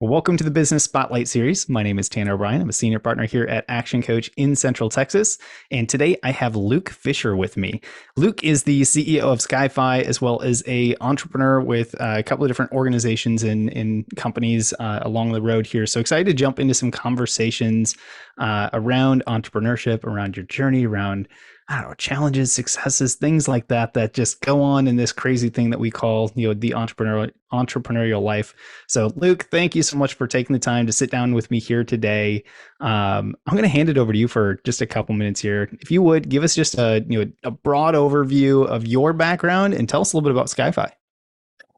Well, welcome to the Business Spotlight Series. My name is Tanner O'Brien. I'm a senior partner here at ActionCOACH in Central Texas. And today I have Luke Fisher with me. Luke is the CEO of SkyFi, as well as a entrepreneur with a couple of different organizations and companies along the road here. So excited to jump into some conversations around entrepreneurship, around your journey, around I don't know, challenges, successes, things like that that just go on in this crazy thing that we call, the entrepreneurial life. So, Luke, thank you so much for taking the time to sit down with me here today. I'm going to hand it over to you for just a couple minutes here. If you would give us just a broad overview of your background and tell us a little bit about SkyFi.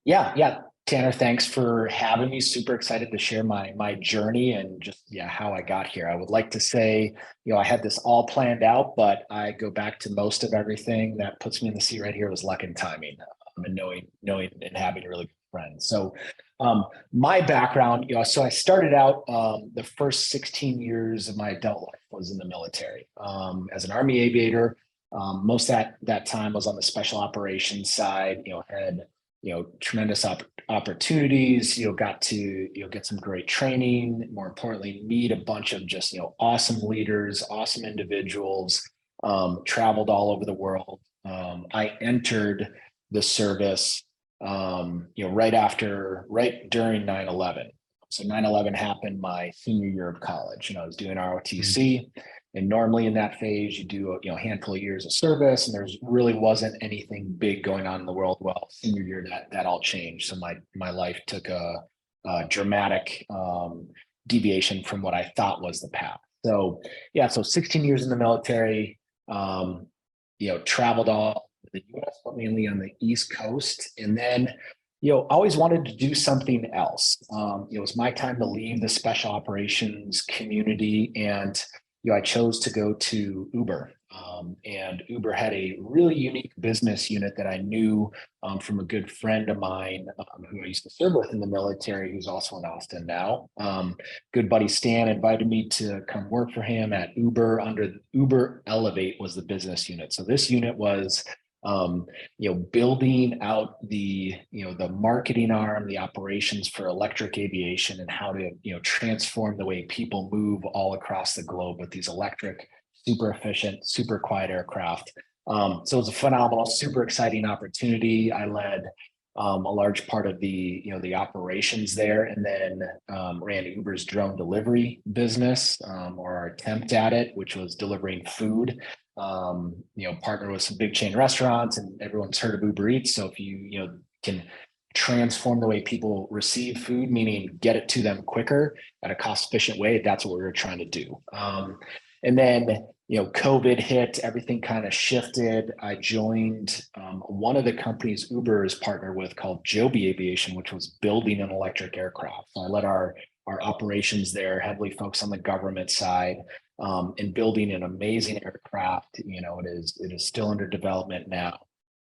Yeah. Tanner, thanks for having me. Super excited to share my journey and just how I got here. I would like to say, I had this all planned out, but I go back to most of everything that puts me in the seat right here was luck and timing, and knowing and having really good friends. So my background, so I started out the first 16 years of my adult life was in the military as an Army aviator. Most of that time was on the special operations side, had tremendous opportunities, got to, get some great training, more importantly, meet a bunch of just, awesome leaders, awesome individuals, traveled all over the world. I entered the service, right during 9/11. So 9/11 happened my senior year of college. I was doing ROTC. And normally in that phase, you do a handful of years of service, and there's really wasn't anything big going on in the world. Well, senior year, that all changed. So my life took a dramatic deviation from what I thought was the path. So so 16 years in the military, traveled all the U.S., but mainly on the East Coast, and then always wanted to do something else. It was my time to leave the special operations community, and I chose to go to Uber. And Uber had a really unique business unit that I knew from a good friend of mine who I used to serve with in the military, who's also in Austin now. Good buddy Stan invited me to come work for him at Uber. Under Uber Elevate was the business unit. So this unit was building out the marketing arm, the operations for electric aviation, and how to, transform the way people move all across the globe with these electric, super efficient, super quiet aircraft. So it was a phenomenal, super exciting opportunity. I led a large part of the operations there, and then ran Uber's drone delivery business, or our attempt at it, which was delivering food. Partner with some big chain restaurants, and everyone's heard of Uber Eats. So if you can transform the way people receive food, meaning get it to them quicker at a cost efficient way, that's what we were trying to do. And then, COVID hit, everything kind of shifted. I joined one of the companies Uber is partnered with called Joby Aviation, which was building an electric aircraft. So I led our operations there, heavily focused on the government side, and building an amazing aircraft. It is still under development now.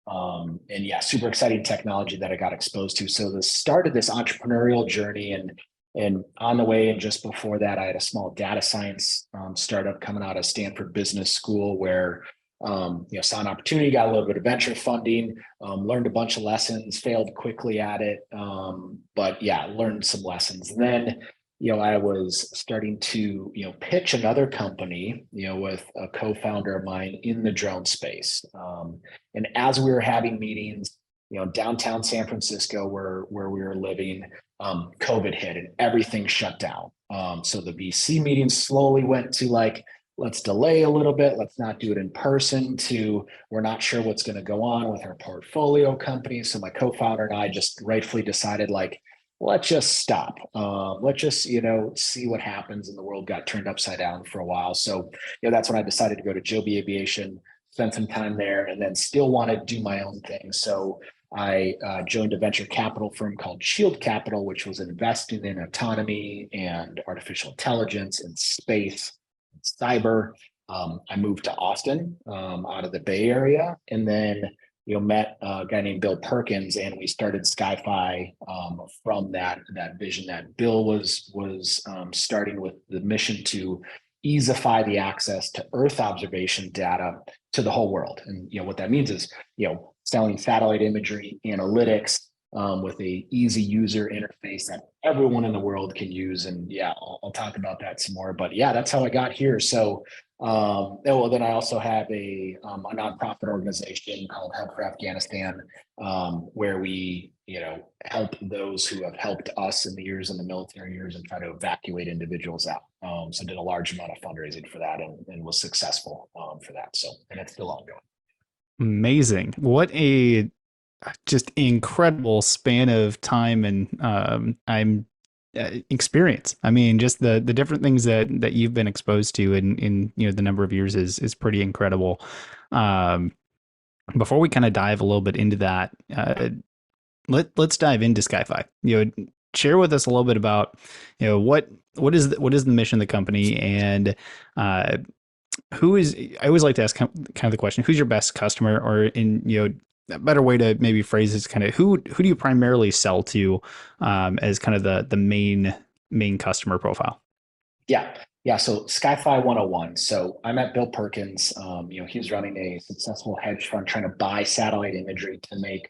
And super exciting technology that I got exposed to. So the start of this entrepreneurial journey, and on the way and just before that, I had a small data science startup coming out of Stanford Business School where saw an opportunity, got a little bit of venture funding, learned a bunch of lessons, failed quickly at it, but learned some lessons. And then I was starting to pitch another company with a co-founder of mine in the drone space, and as we were having meetings downtown San Francisco where we were living, COVID hit and everything shut down. So the VC meetings slowly went to let's delay a little bit. Let's not do it in person, to we're not sure what's going to go on with our portfolio companies. So my co-founder and I just rightfully decided let's just stop. Let's just, see what happens. And the world got turned upside down for a while. So, that's when I decided to go to Joby Aviation, spend some time there, and then still want to do my own thing. So I joined a venture capital firm called Shield Capital, which was investing in autonomy and artificial intelligence and space, and cyber. I moved to Austin out of the Bay Area, and then met a guy named Bill Perkins, and we started SkyFi from that vision that Bill was starting with the mission to easify the access to Earth observation data to the whole world. And what that means is selling satellite imagery, analytics, with a easy user interface that everyone in the world can use. And yeah, I'll talk about that some more. But yeah, that's how I got here. So well, then I also have a nonprofit organization called Help for Afghanistan, where we, help those who have helped us in the years in the military years and try to evacuate individuals out. So did a large amount of fundraising for that and was successful for that. So, and it's still ongoing. Amazing. What a just incredible span of time and I'm experience. I mean, just the different things that you've been exposed to in the number of years is pretty incredible. Um, Before we kind of dive a little bit into that, let's dive into SkyFi. Share with us a little bit about what is the mission of the company, and uh, who is. I always like to ask kind of the question: who's your best customer, or in a better way to maybe phrase this, kind of who do you primarily sell to as kind of the main customer profile? Yeah. Yeah. So SkyFi 101. So I met Bill Perkins. He's running a successful hedge fund trying to buy satellite imagery to make,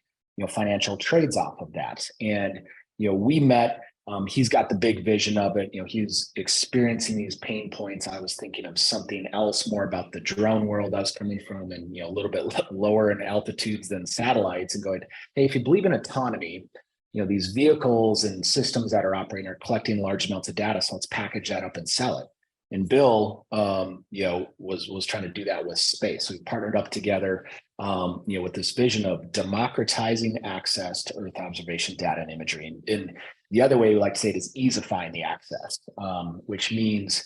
financial trades off of that. And, we met, he's got the big vision of it. He's experiencing these pain points. I was thinking of something else more about the drone world I was coming from and, a little bit lower in altitudes than satellites and going, hey, if you believe in autonomy, these vehicles and systems that are operating are collecting large amounts of data. So let's package that up and sell it. And Bill, was trying to do that with space. So we partnered up together, with this vision of democratizing access to Earth observation data and imagery. And the other way we like to say it is easifying the access, which means,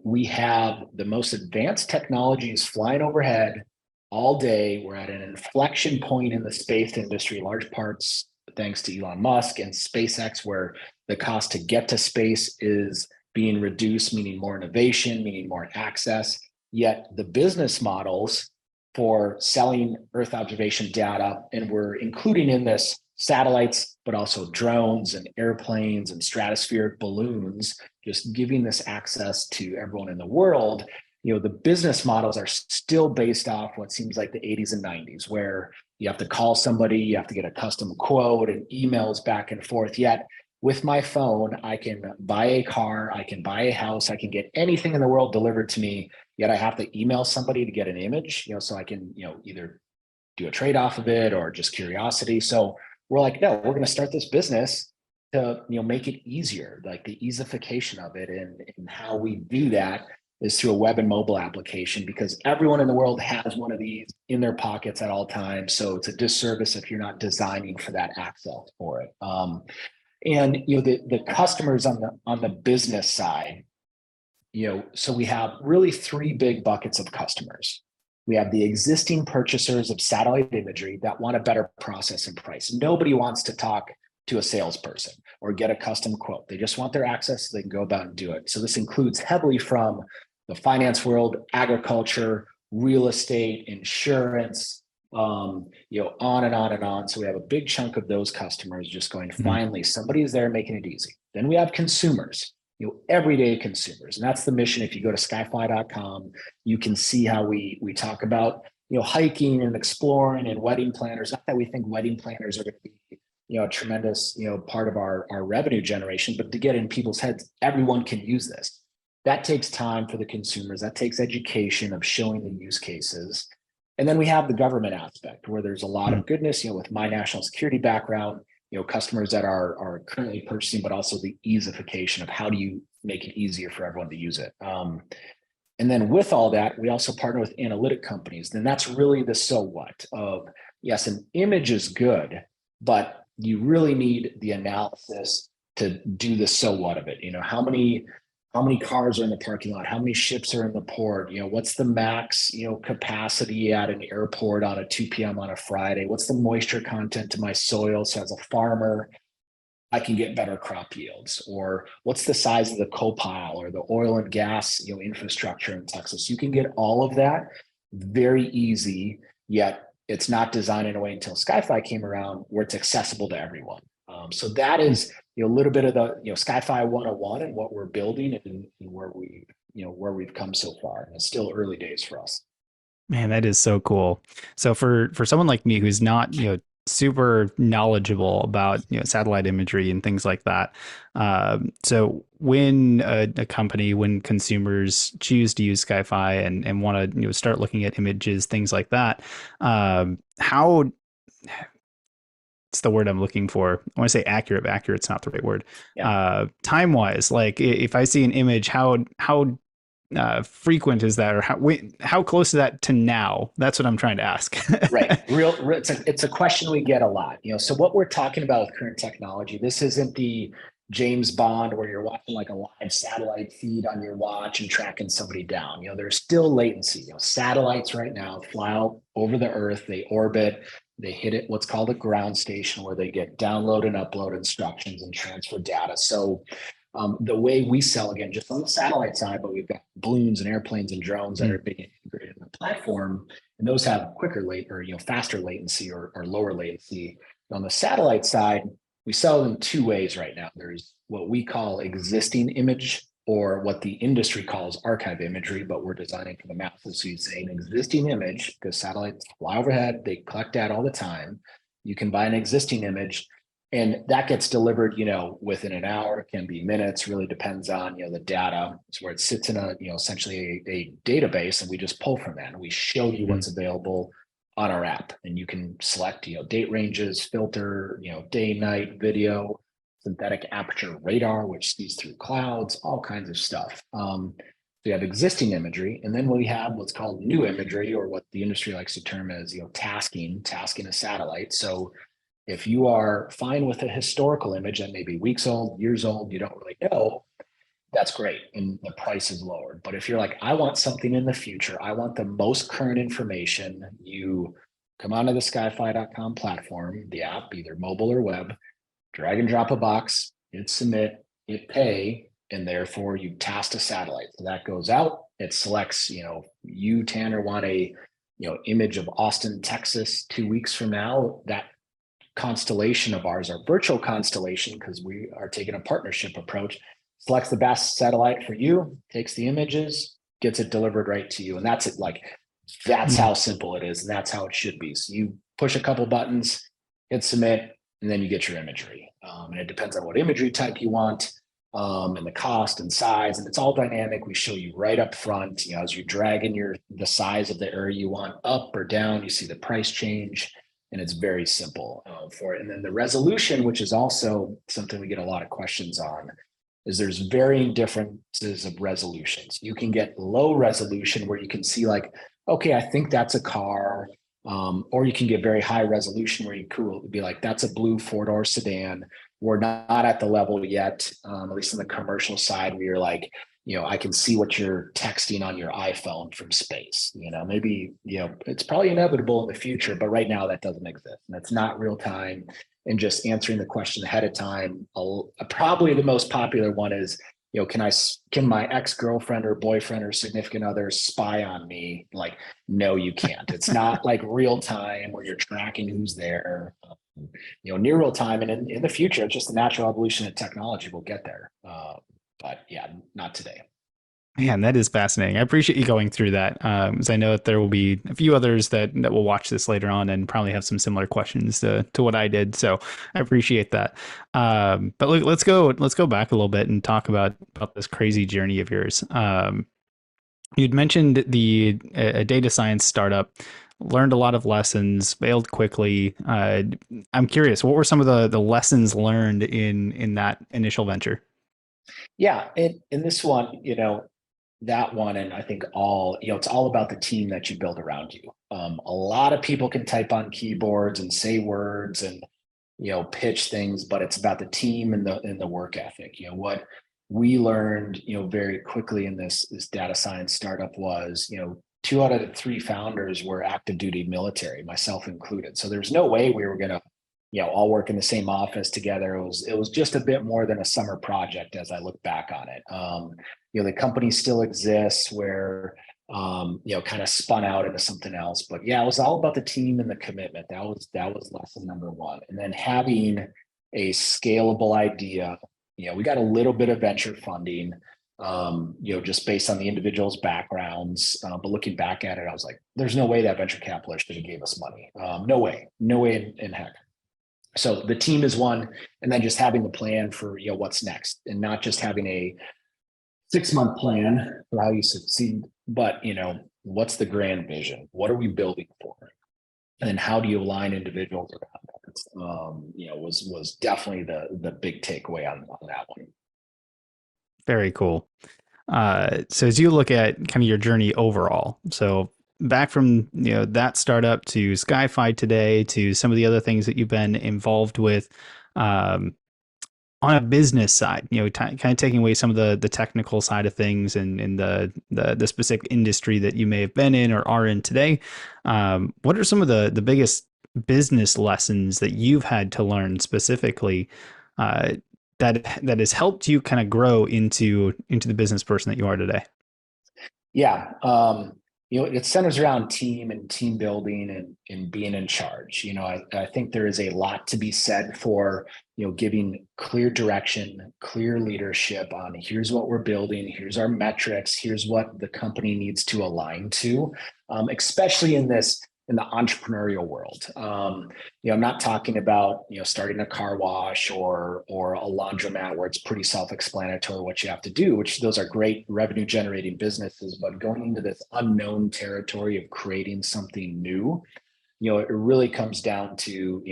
we have the most advanced technologies flying overhead all day. We're at an inflection point in the space industry, large parts thanks to Elon Musk and SpaceX, where the cost to get to space is being reduced, meaning more innovation, meaning more access. Yet the business models for selling Earth observation data, and we're including in this satellites, but also drones and airplanes and stratospheric balloons, just giving this access to everyone in the world. The business models are still based off what seems like the 80s and 90s, where you have to call somebody, you have to get a custom quote and emails back and forth. Yet with my phone, I can buy a car, I can buy a house, I can get anything in the world delivered to me. Yet I have to email somebody to get an image, so I can, either do a trade off of it or just curiosity. So we're like, no, we're going to start this business to, make it easier, like the easification of it. And how we do that is through a web and mobile application, because everyone in the world has one of these in their pockets at all times. So it's a disservice if you're not designing for that access for it. And the customers on the business side, so we have really three big buckets of customers. We have the existing purchasers of satellite imagery that want a better process and price. Nobody wants to talk to a salesperson or get a custom quote. They just want their access so they can go about and do it. So this includes heavily from the finance world, agriculture, real estate, insurance, on and on and on. So we have a big chunk of those customers just going, finally, somebody is there making it easy. Then we have consumers, everyday consumers. And that's the mission. If you go to skyfi.com, you can see how we talk about, hiking and exploring and wedding planners. Not that we think wedding planners are going to be, a tremendous, part of our revenue generation, but to get in people's heads, everyone can use this. That takes time for the consumers. That takes education of showing the use cases. And then we have the government aspect where there's a lot of goodness, with my national security background, customers that are currently purchasing, but also the easification of how do you make it easier for everyone to use it. And then with all that, we also partner with analytic companies. Then that's really the so what of, yes, an image is good, but you really need the analysis to do the so what of it. How many cars are in the parking lot? How many ships are in the port? What's the max, capacity at an airport on a 2 p.m. on a Friday? What's the moisture content to my soil? So as a farmer, I can get better crop yields. Or what's the size of the coal pile or the oil and gas, infrastructure in Texas? You can get all of that very easy, yet it's not designed in a way until SkyFi came around where it's accessible to everyone. So that is a little bit of the SkyFi 101 and what we're building and where we've come so far. And it's still early days for us. Man, that is so cool. So for someone like me who's not super knowledgeable about satellite imagery and things like that. So when a company, when consumers choose to use SkyFi and want to start looking at images, things like that, how it's the word I'm looking for. I want to say accurate, but accurate's not the right word. Yeah. Time wise, like if I see an image, how frequent is that, or how close is that to now? That's what I'm trying to ask. Right. It's a question we get a lot. So what we're talking about with current technology, this isn't the James Bond where you're watching like a live satellite feed on your watch and tracking somebody down. There's still latency. Satellites right now fly out over the earth, they orbit, they hit it, what's called a ground station, where they get download and upload instructions and transfer data. So the way we sell, again, just on the satellite side, but we've got balloons and airplanes and drones that are being integrated in the platform, and those have quicker faster latency or lower latency. On the satellite side, we sell them two ways right now. There's what we call existing image, or what the industry calls archive imagery, but we're designing for the masses. So you say an existing image, because satellites fly overhead, they collect data all the time. You can buy an existing image, and that gets delivered, within an hour, it can be minutes, really depends on, the data. It's where it sits in essentially a database, and we just pull from that and we show you what's available on our app. And you can select, date ranges, filter, day, night, video, synthetic aperture radar, which sees through clouds, all kinds of stuff. So you have existing imagery, and then we have what's called new imagery, or what the industry likes to term as, tasking a satellite. So if you are fine with a historical image that may be weeks old, years old, you don't really know, that's great, and the price is lowered. But if you're like, I want something in the future, I want the most current information, you come onto the skyfi.com platform, the app, either mobile or web, drag and drop a box, hit submit, hit pay, and therefore you task a satellite. So that goes out, it selects, you, Tanner, want a image of Austin, Texas 2 weeks from now. That constellation of ours, our virtual constellation, because we are taking a partnership approach, selects the best satellite for you, takes the images, gets it delivered right to you. And that's it. That's how simple it is. And that's how it should be. So you push a couple buttons, hit submit, and then you get your imagery. And it depends on what imagery type you want, and the cost and size, and it's all dynamic. We show you right up front, as you drag in the size of the area you want up or down, you see the price change. And it's very simple for it. And then the resolution, which is also something we get a lot of questions on, is there's varying differences of resolutions. You can get low resolution where you can see okay, I think that's a car. Or you can get very high resolution where you could be like, that's a blue 4-door sedan. We're not at the level yet, at least on the commercial side, where you're like, I can see what you're texting on your iPhone from space. Maybe, it's probably inevitable in the future, but right now that doesn't exist. And it's not real time. And just answering the question ahead of time, probably the most popular one is, can my ex-girlfriend or boyfriend or significant other spy on me? No, you can't. It's not like real time where you're tracking who's there. Near real time, and in the future, it's just the natural evolution of technology. We'll get there. But yeah, not today. Man, that is fascinating. I appreciate you going through that, because I know that there will be a few others that will watch this later on and probably have some similar questions to what I did. So I appreciate that. But look, let's go back a little bit and talk about this crazy journey of yours. You'd mentioned a data science startup, learned a lot of lessons, failed quickly. I'm curious, what were some of the lessons learned in that initial venture? Yeah, in this one, that one, and I think it's all about the team that you build around you. A lot of people can type on keyboards and say words and pitch things, but it's about the team and the work ethic. What we learned very quickly in this data science startup was 2 out of the 3 founders were active duty military, myself included. So there's no way we were going to all work in the same office together. It was just a bit more than a summer project as I look back on it. The company still exists where, kind of spun out into something else. But yeah, it was all about the team and the commitment. That was lesson number 1. And then having a scalable idea. We got a little bit of venture funding. just based on the individual's backgrounds. But looking back at it, I was like, there's no way that venture capitalist should have gave us money. No way, no way in heck. So the team is one, and then just having the plan for what's next, and not just having a 6-month plan for how you succeed, but what's the grand vision? What are we building for? And then how do you align individuals around that? Was definitely the big takeaway on that one. Very cool. So as you look at kind of your journey overall, so back from that startup to SkyFi today to some of the other things that you've been involved with, on a business side, kind of taking away some of the technical side of things and the specific industry that you may have been in or are in today. What are some of the biggest business lessons that you've had to learn specifically that has helped you kind of grow into the business person that you are today? Yeah. It centers around team and team building and being in charge. I think there is a lot to be said for, giving clear direction, clear leadership on here's what we're building, here's our metrics, here's what the company needs to align to, especially in the entrepreneurial world. I'm not talking about, starting a car wash or a laundromat where it's pretty self-explanatory what you have to do, which those are great revenue generating businesses, but going into this unknown territory of creating something new, it really comes down to,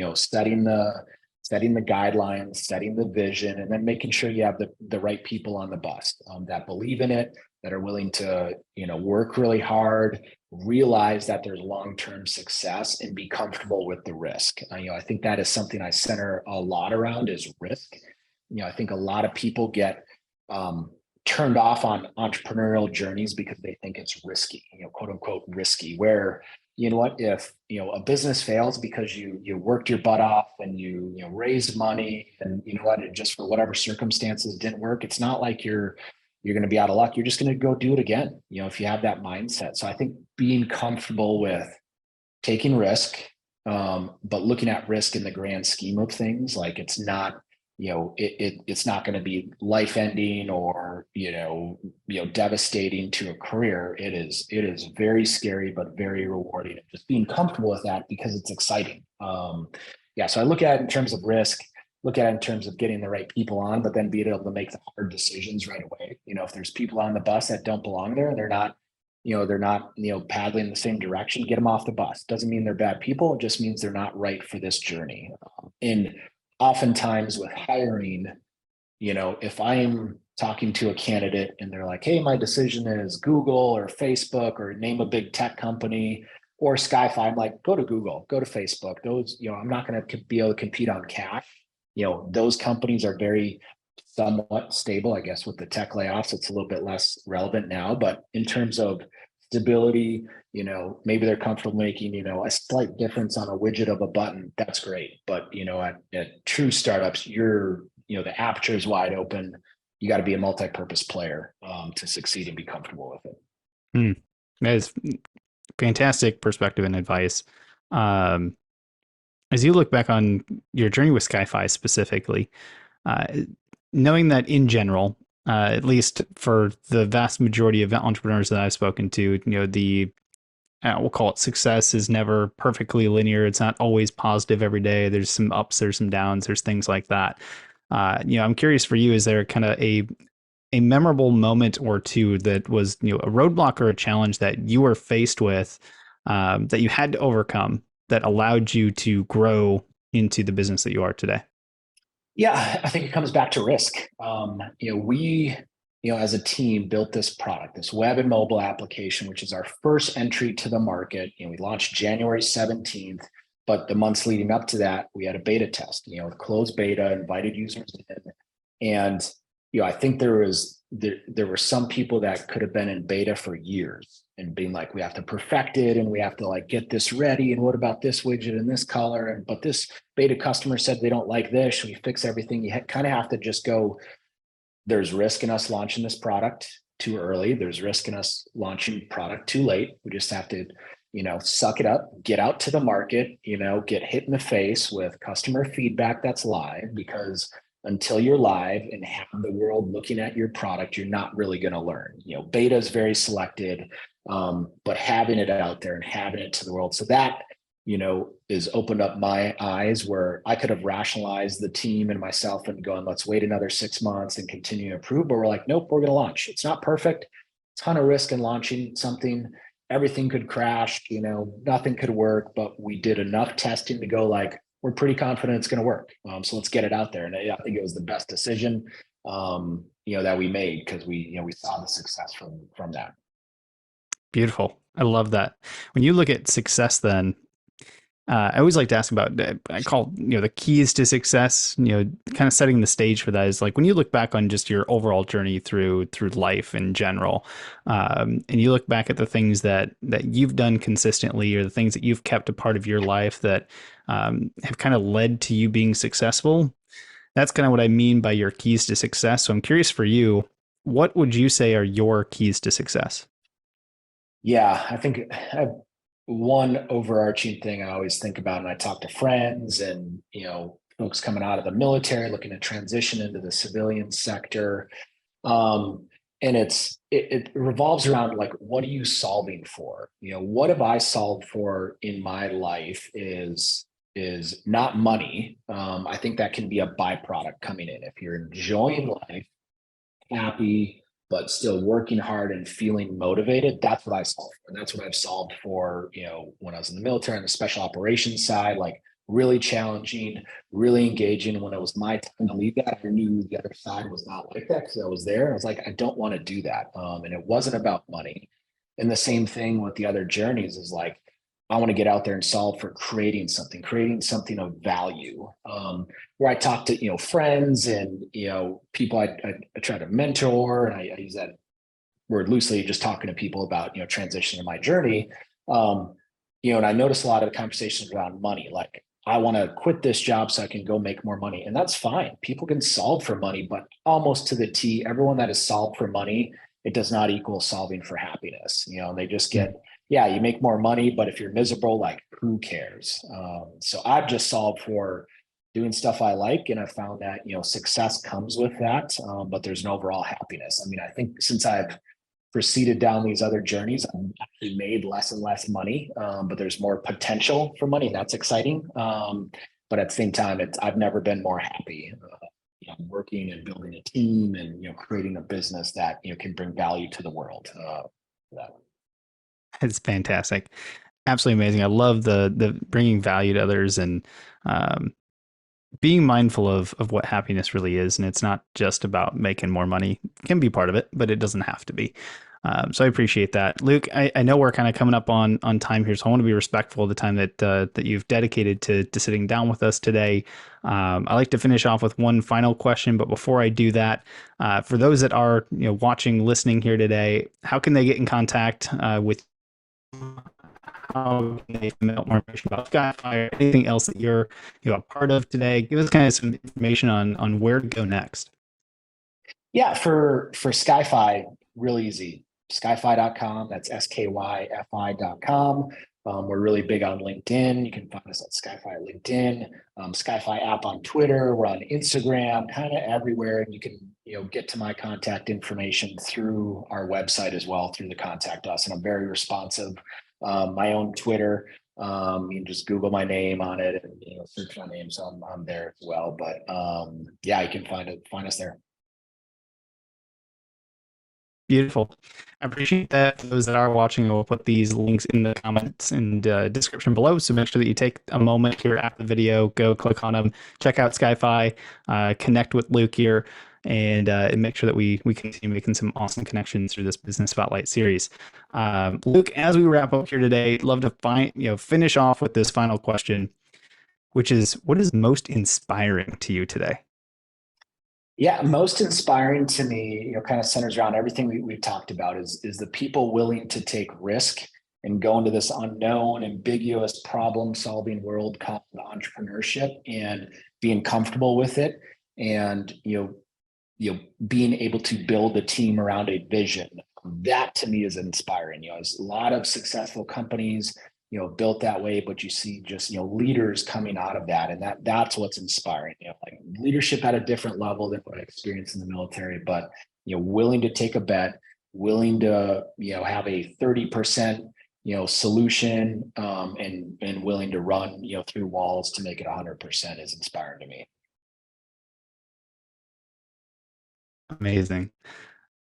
setting the guidelines, setting the vision, and then making sure you have the right people on the bus that believe in it, that are willing to, work really hard, realize that there's long-term success, and be comfortable with the risk. I think that is something I center a lot around is risk. I think a lot of people get turned off on entrepreneurial journeys because they think it's risky, quote unquote risky, where if a business fails because you worked your butt off and you raised money and it just for whatever circumstances didn't work, it's not like you're going to be out of luck. You're just going to go do it again, if you have that mindset. So I think being comfortable with taking risk, but looking at risk in the grand scheme of things, like it's not, it's not going to be life ending or, devastating to a career. It is very scary, but very rewarding. And just being comfortable with that because it's exciting. So I look at it in terms of risk, look at it in terms of getting the right people on, but then being able to make the hard decisions right away. If there's people on the bus that don't belong there, they're not paddling in the same direction, get them off the bus. Doesn't mean they're bad people. It just means they're not right for this journey. And oftentimes with hiring, if I'm talking to a candidate and they're like, hey, my decision is Google or Facebook or name a big tech company or SkyFi, I'm like, go to Google, go to Facebook. Those, I'm not going to be able to compete on cash. Those companies are very somewhat stable. I guess with the tech layoffs, it's a little bit less relevant now, but in terms of stability, maybe they're comfortable making, a slight difference on a widget of a button. That's great. But, at true startups, the aperture is wide open. You got to be a multi-purpose player to succeed and be comfortable with it. That is fantastic perspective and advice. As you look back on your journey with SkyFi specifically, knowing that in general, at least for the vast majority of entrepreneurs that I've spoken to, we'll call it success is never perfectly linear. It's not always positive every day. There's some ups, there's some downs, there's things like that. I'm curious for you, is there kind of a memorable moment or two that was, a roadblock or a challenge that you were faced with that you had to overcome that allowed you to grow into the business that you are today? Yeah, I think it comes back to risk. We, as a team built this product, this web and mobile application, which is our first entry to the market. We launched January 17th, but the months leading up to that, we had a beta test, closed beta, invited users in. And, I think there were some people that could have been in beta for years and being like, we have to perfect it and we have to get this ready. And what about this widget in this color? But this beta customer said they don't like this. Should we fix everything? You kind of have to just go, there's risk in us launching this product too early. There's risk in us launching product too late. We just have to, suck it up, get out to the market, get hit in the face with customer feedback that's live, because until you're live and have the world looking at your product, you're not really going to learn. Beta is very selected, but having it out there and having it to the world. So that, is opened up my eyes where I could have rationalized the team and myself and going, let's wait another 6 months and continue to improve. But we're like, nope, we're going to launch. It's not perfect. Ton of risk in launching something. Everything could crash, nothing could work, but we did enough testing to go like, we're pretty confident it's going to work. So let's get it out there. And I think it was the best decision, that we made because we saw the success from that. Beautiful. I love that. When you look at success, then I always like to ask about, I call, the keys to success, kind of setting the stage for that is like when you look back on just your overall journey through life in general, and you look back at the things that you've done consistently or the things that you've kept a part of your life that have kind of led to you being successful. That's kind of what I mean by your keys to success. So I'm curious for you, what would you say are your keys to success? Yeah, I think one overarching thing I always think about, and I talk to friends and, folks coming out of the military, looking to transition into the civilian sector. And it revolves around like, what are you solving for? What have I solved for in my life is not money. I think that can be a byproduct coming in. If you're enjoying life, happy, but still working hard and feeling motivated, that's what I solve for. And that's what I've solved for, when I was in the military on the special operations side, like really challenging, really engaging. When it was my time to leave that, I knew the other side was not like that because I was there. I was like, I don't want to do that. And it wasn't about money. And the same thing with the other journeys is like, I want to get out there and solve for creating something of value. Where I talk to, friends and, people I try to mentor, and I use that word loosely, just talking to people about, transition in my journey. And I notice a lot of the conversations around money, like I want to quit this job so I can go make more money. And that's fine. People can solve for money, but almost to the T, everyone that is solved for money, it does not equal solving for happiness. They just get, yeah, you make more money, but if you're miserable, like who cares? So I've just solved for doing stuff I like. And I found that, success comes with that, but there's an overall happiness. I mean, I think since I've proceeded down these other journeys, I've actually made less and less money, but there's more potential for money. And that's exciting. But at the same time, I've never been more happy. Working and building a team and creating a business that can bring value to the world. That It's fantastic. Absolutely amazing. I love the bringing value to others and being mindful of what happiness really is. And it's not just about making more money. It can be part of it, but it doesn't have to be. So I appreciate that. Luke, I know we're kind of coming up on time here, so I want to be respectful of the time that you've dedicated to sitting down with us today. I like to finish off with one final question, but before I do that, for those that are watching, listening here today, how can they get in contact with how can they find out more information about SkyFi or anything else that you're a part of today? Give us kind of some information on where to go next. Yeah, for SkyFi, real easy. Skyfi.com. That's SKYFI.com. We're really big on LinkedIn. You can find us at SkyFi LinkedIn, SkyFi app on Twitter. We're on Instagram, kind of everywhere. And you can get to my contact information through our website as well, through the contact us. And I'm very responsive. My own Twitter, you can just Google my name on it and search my name, so I'm there as well. But yeah, you can find us there. Beautiful. I appreciate that. For those that are watching, I will put these links in the comments and description below. So make sure that you take a moment here after the video, go click on them, check out SkyFi, connect with Luke here, and make sure that we continue making some awesome connections through this Business Spotlight series. Luke, as we wrap up here today, love to finish off with this final question, which is, what is most inspiring to you today? Yeah, most inspiring to me, kind of centers around everything we've talked about is the people willing to take risk and go into this unknown, ambiguous problem-solving world called entrepreneurship and being comfortable with it, and being able to build a team around a vision. That to me is inspiring. There's a lot of successful companies, built that way, but you see just, leaders coming out of that. And that's what's inspiring, like leadership at a different level than what I experienced in the military, but, willing to take a bet, willing to, have a 30%, solution, and willing to run, through walls to make it 100% is inspiring to me. Amazing.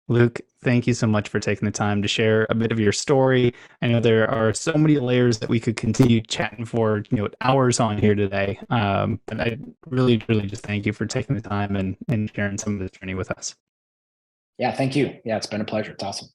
Luke, thank you so much for taking the time to share a bit of your story. I know there are so many layers that we could continue chatting for, hours on here today. But I really, really just thank you for taking the time and sharing some of this journey with us. Yeah, thank you. Yeah, it's been a pleasure. It's awesome.